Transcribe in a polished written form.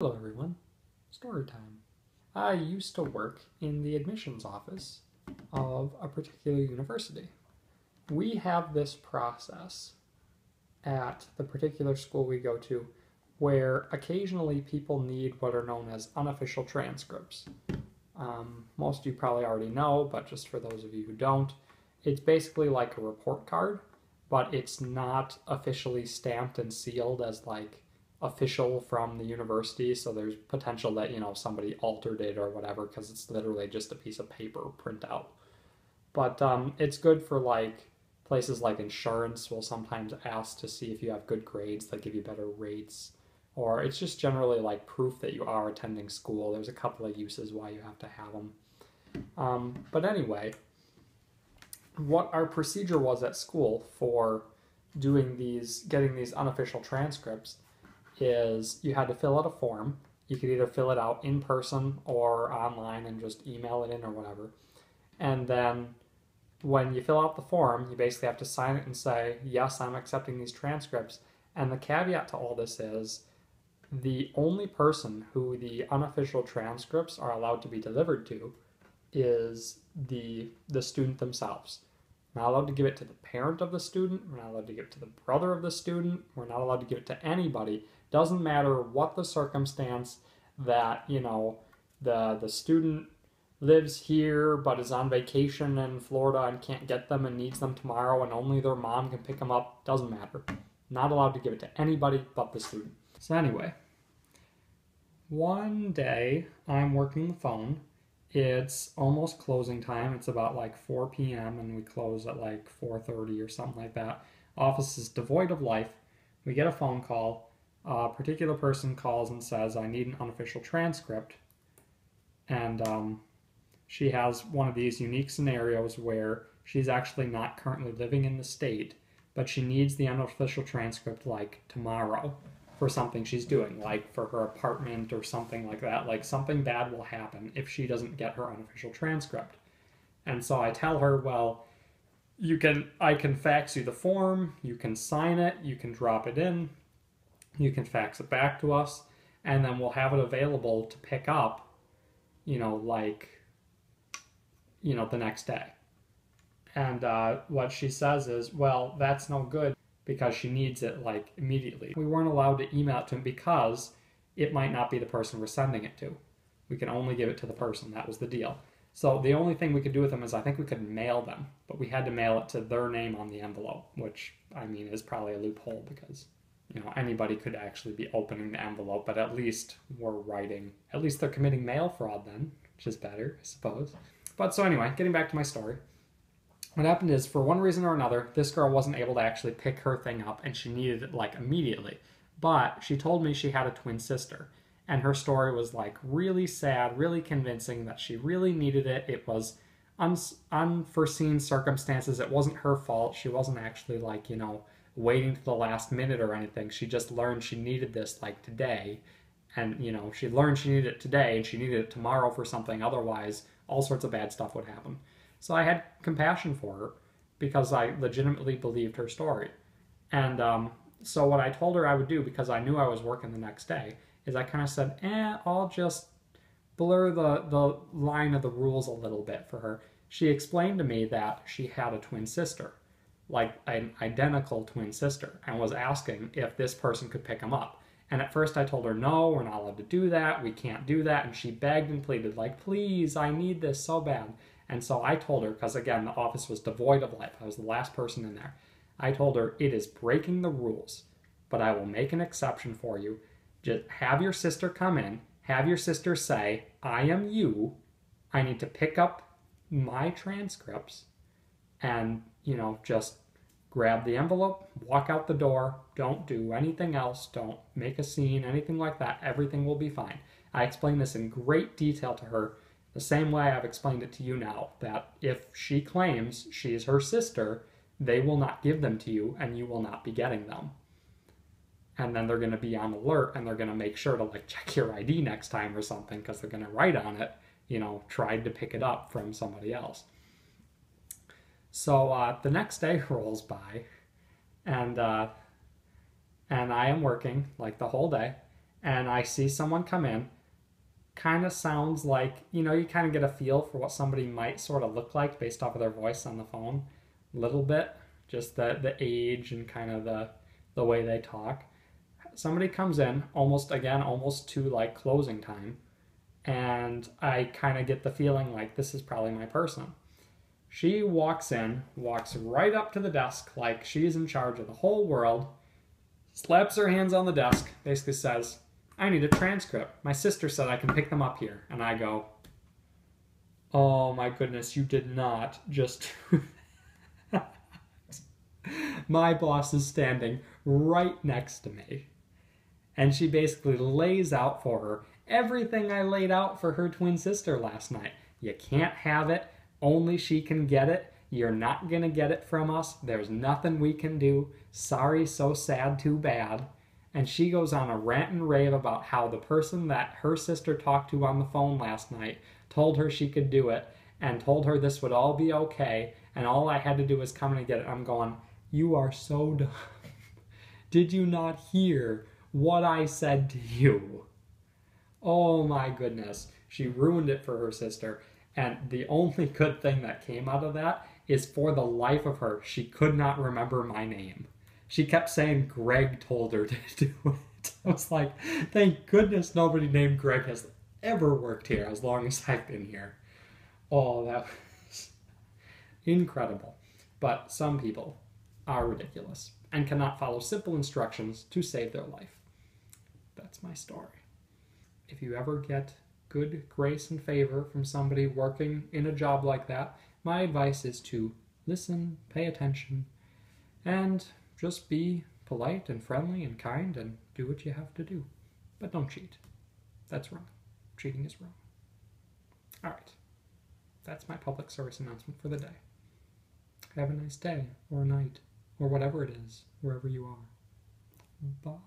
Hello everyone, story time. I used to work in the admissions office of a particular university. We have this process at the particular school we go to where occasionally people need what are known as unofficial transcripts. Most of you probably already know, but just for those of you who don't, it's basically like a report card, but it's not officially stamped and sealed as like official from the university, so there's potential that somebody altered it or whatever because it's literally just a piece of paper printout. But it's good for like places like insurance will sometimes ask to see if you have good grades, they give you better rates, or it's just generally like proof that you are attending school. There's a couple of uses why you have to have them. But anyway, what our procedure was at school for getting these unofficial transcripts is you had to fill out a form. You could either fill it out in person or online and just email it in or whatever. And then when you fill out the form, you basically have to sign it and say, yes, I'm accepting these transcripts. And the caveat to all this is the only person who the unofficial transcripts are allowed to be delivered to is the student themselves. We're not allowed to give it to the parent of the student. We're not allowed to give it to the brother of the student. We're not allowed to give it to anybody. Doesn't matter what the circumstance that, the student lives here but is on vacation in Florida and can't get them and needs them tomorrow and only their mom can pick them up. Doesn't matter. Not allowed to give it to anybody but the student. So anyway, one day I'm working the phone. It's almost closing time. It's about like 4 p.m. and we close at like 4:30 or something like that. Office is devoid of life. We get a phone call. A particular person calls and says, I need an unofficial transcript. And she has one of these unique scenarios where she's actually not currently living in the state, but she needs the unofficial transcript like tomorrow for something she's doing, like for her apartment or something like that. Like something bad will happen if she doesn't get her unofficial transcript. And so I tell her, well, I can fax you the form, you can sign it, you can drop it in, you can fax it back to us, and then we'll have it available to pick up, the next day. And what she says is, well, that's no good because she needs it like immediately. We weren't allowed to email it to him because it might not be the person we're sending it to. We can only give it to the person. That was the deal. So the only thing we could do with them is I think we could mail them, but we had to mail it to their name on the envelope, which I mean is probably a loophole because anybody could actually be opening the envelope, but at least at least they're committing mail fraud then, which is better, I suppose. But so anyway, getting back to my story. What happened is, for one reason or another, this girl wasn't able to actually pick her thing up and she needed it like immediately. But she told me she had a twin sister. And her story was like really sad, really convincing that she really needed it. It was unforeseen circumstances. It wasn't her fault. She wasn't actually like, waiting to the last minute or anything. She just learned she needed this like today. And, she learned she needed it today and she needed it tomorrow for something. Otherwise, all sorts of bad stuff would happen. So I had compassion for her because I legitimately believed her story. And so what I told her I would do, because I knew I was working the next day, is I kind of said, I'll just blur the line of the rules a little bit for her. She explained to me that she had a twin sister, like an identical twin sister, and was asking if this person could pick them up. And at first I told her, no, we're not allowed to do that. We can't do that. And she begged and pleaded, like, please, I need this so bad. And so I told her, because again, the office was devoid of life. I was the last person in there. I told her, it is breaking the rules, but I will make an exception for you. Just have your sister come in, have your sister say, I am you. I need to pick up my transcripts and, just grab the envelope, walk out the door, don't do anything else, don't make a scene, anything like that. Everything will be fine. I explained this in great detail to her, the same way I've explained it to you now, that if she claims she is her sister, they will not give them to you and you will not be getting them. And then they're going to be on alert and they're going to make sure to like check your ID next time or something because they're going to write on it, tried to pick it up from somebody else. So the next day rolls by and I am working like the whole day. and I see someone come in, kind of sounds like, you kind of get a feel for what somebody might sort of look like based off of their voice on the phone, a little bit, just the age and kind of the way they talk. Somebody comes in almost to like closing time, and I kind of get the feeling like this is probably my person. She walks in, walks right up to the desk like she's in charge of the whole world, slaps her hands on the desk, basically says, "I need a transcript. My sister said I can pick them up here." And I go, "Oh my goodness, you did not just do that." My boss is standing right next to me. And she basically lays out for her everything I laid out for her twin sister last night. You can't have it. Only she can get it. You're not going to get it from us. There's nothing we can do. Sorry, so sad, too bad. And she goes on a rant and rave about how the person that her sister talked to on the phone last night told her she could do it and told her this would all be okay and all I had to do was come in and get it. I'm going, you are so dumb. Did you not hear what I said to you? Oh my goodness. She ruined it for her sister. And the only good thing that came out of that is for the life of her, she could not remember my name. She kept saying Greg told her to do it. I was like, thank goodness nobody named Greg has ever worked here as long as I've been here. Oh, that was incredible. But some people are ridiculous and cannot follow simple instructions to save their life. That's my story. If you ever get good grace and favor from somebody working in a job like that, my advice is to listen, pay attention, and just be polite and friendly and kind and do what you have to do. But don't cheat. That's wrong. Cheating is wrong. All right. That's my public service announcement for the day. Have a nice day or night or whatever it is, wherever you are. Bye.